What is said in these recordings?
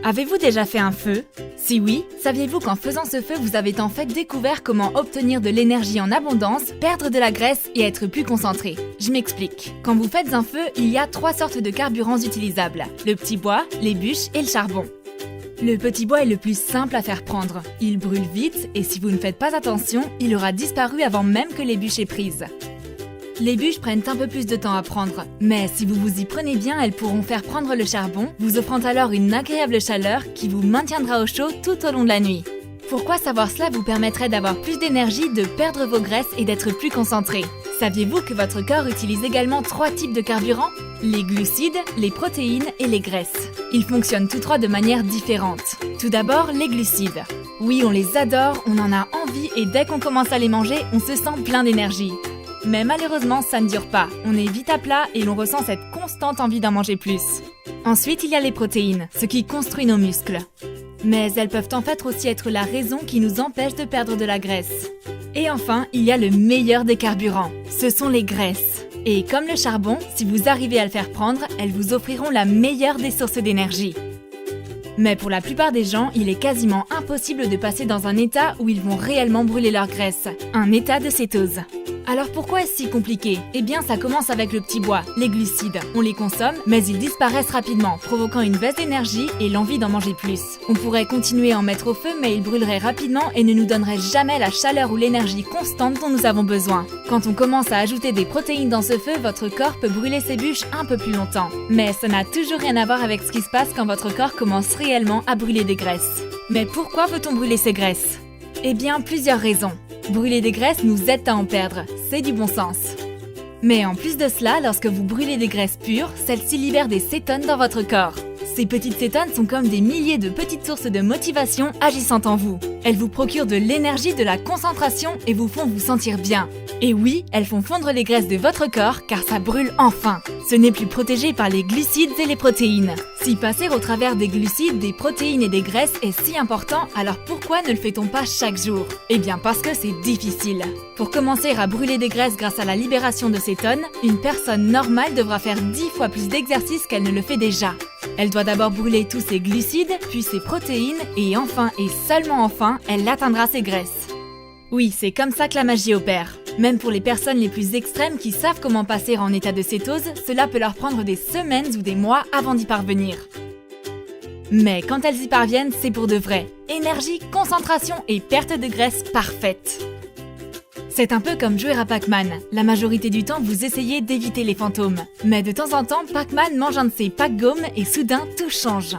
Avez-vous déjà fait un feu? Si oui, saviez-vous qu'en faisant ce feu, vous avez en fait découvert comment obtenir de l'énergie en abondance, perdre de la graisse et être plus concentré? Je m'explique. Quand vous faites un feu, il y a 3 sortes de carburants utilisables. Le petit bois, les bûches et le charbon. Le petit bois est le plus simple à faire prendre. Il brûle vite et si vous ne faites pas attention, il aura disparu avant même que les bûches aient prise. Les bûches prennent un peu plus de temps à prendre, mais si vous vous y prenez bien, elles pourront faire prendre le charbon, vous offrant alors une agréable chaleur qui vous maintiendra au chaud tout au long de la nuit. Pourquoi savoir cela vous permettrait d'avoir plus d'énergie, de perdre vos graisses et d'être plus concentré? Saviez-vous que votre corps utilise également 3 types de carburants? Les glucides, les protéines et les graisses. Ils fonctionnent tous 3 de manière différente. Tout d'abord, les glucides. Oui, on les adore, on en a envie et dès qu'on commence à les manger, on se sent plein d'énergie. Mais malheureusement, ça ne dure pas. On est vite à plat et l'on ressent cette constante envie d'en manger plus. Ensuite, il y a les protéines, ce qui construit nos muscles. Mais elles peuvent en fait aussi être la raison qui nous empêche de perdre de la graisse. Et enfin, il y a le meilleur des carburants. Ce sont les graisses. Et comme le charbon, si vous arrivez à le faire prendre, elles vous offriront la meilleure des sources d'énergie. Mais pour la plupart des gens, il est quasiment impossible de passer dans un état où ils vont réellement brûler leur graisse, un état de cétose. Alors pourquoi est-ce si compliqué? Eh bien ça commence avec le petit bois, les glucides. On les consomme, mais ils disparaissent rapidement, provoquant une baisse d'énergie et l'envie d'en manger plus. On pourrait continuer à en mettre au feu, mais ils brûleraient rapidement et ne nous donneraient jamais la chaleur ou l'énergie constante dont nous avons besoin. Quand on commence à ajouter des protéines dans ce feu, votre corps peut brûler ses bûches un peu plus longtemps. Mais ça n'a toujours rien à voir avec ce qui se passe quand votre corps commence réellement à brûler des graisses. Mais pourquoi veut-on brûler ces graisses? Eh bien, plusieurs raisons. Brûler des graisses nous aide à en perdre, c'est du bon sens. Mais en plus de cela, lorsque vous brûlez des graisses pures, celles-ci libèrent des cétones dans votre corps. Ces petites cétones sont comme des milliers de petites sources de motivation agissant en vous. Elles vous procurent de l'énergie, de la concentration et vous font vous sentir bien. Et oui, elles font fondre les graisses de votre corps car ça brûle enfin. Ce n'est plus protégé par les glucides et les protéines. Si passer au travers des glucides, des protéines et des graisses est si important, alors pourquoi ne le fait-on pas chaque jour? Eh bien parce que c'est difficile. Pour commencer à brûler des graisses grâce à la libération de cétones, une personne normale devra faire 10 fois plus d'exercice qu'elle ne le fait déjà. Elle doit d'abord brûler tous ses glucides, puis ses protéines, et enfin, et seulement enfin, elle atteindra ses graisses. Oui, c'est comme ça que la magie opère. Même pour les personnes les plus extrêmes qui savent comment passer en état de cétose, cela peut leur prendre des semaines ou des mois avant d'y parvenir. Mais quand elles y parviennent, c'est pour de vrai. Énergie, concentration et perte de graisse parfaite. C'est un peu comme jouer à Pac-Man. La majorité du temps, vous essayez d'éviter les fantômes. Mais de temps en temps, Pac-Man mange un de ses pack-gommes et soudain, tout change.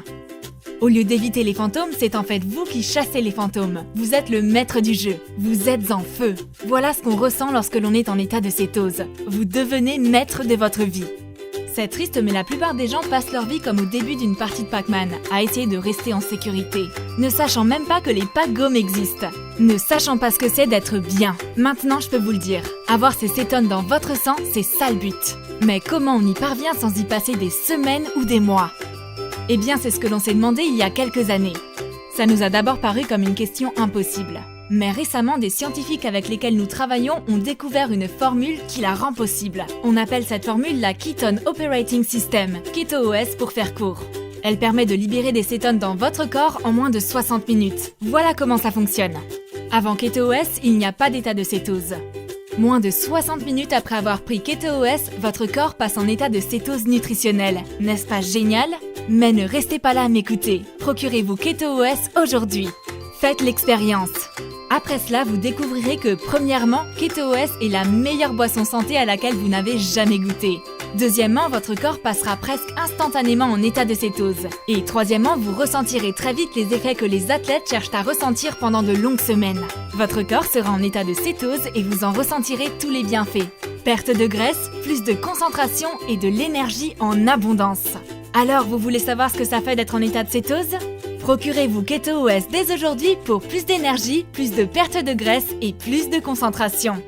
Au lieu d'éviter les fantômes, c'est en fait vous qui chassez les fantômes. Vous êtes le maître du jeu. Vous êtes en feu. Voilà ce qu'on ressent lorsque l'on est en état de cétose. Vous devenez maître de votre vie. C'est triste, mais la plupart des gens passent leur vie comme au début d'une partie de Pac-Man, à essayer de rester en sécurité, ne sachant même pas que les pack-gommes existent, ne sachant pas ce que c'est d'être bien. Maintenant, je peux vous le dire, avoir ces cétones dans votre sang, c'est ça le but. Mais comment on y parvient sans y passer des semaines ou des mois? Eh bien, c'est ce que l'on s'est demandé il y a quelques années. Ça nous a d'abord paru comme une question impossible. Mais récemment, des scientifiques avec lesquels nous travaillons ont découvert une formule qui la rend possible. On appelle cette formule la Ketone Operating System, KetoOS pour faire court. Elle permet de libérer des cétones dans votre corps en moins de 60 minutes. Voilà comment ça fonctionne. Avant KetoOS, il n'y a pas d'état de cétose. Moins de 60 minutes après avoir pris KetoOS, votre corps passe en état de cétose nutritionnelle. N'est-ce pas génial? Mais ne restez pas là à m'écouter. Procurez-vous KetoOS aujourd'hui. Faites l'expérience. Après cela, vous découvrirez que, premièrement, KetoOS est la meilleure boisson santé à laquelle vous n'avez jamais goûté. Deuxièmement, votre corps passera presque instantanément en état de cétose. Et troisièmement, vous ressentirez très vite les effets que les athlètes cherchent à ressentir pendant de longues semaines. Votre corps sera en état de cétose et vous en ressentirez tous les bienfaits. Perte de graisse, plus de concentration et de l'énergie en abondance. Alors, vous voulez savoir ce que ça fait d'être en état de cétose? Procurez-vous KetoOS dès aujourd'hui pour plus d'énergie, plus de perte de graisse et plus de concentration.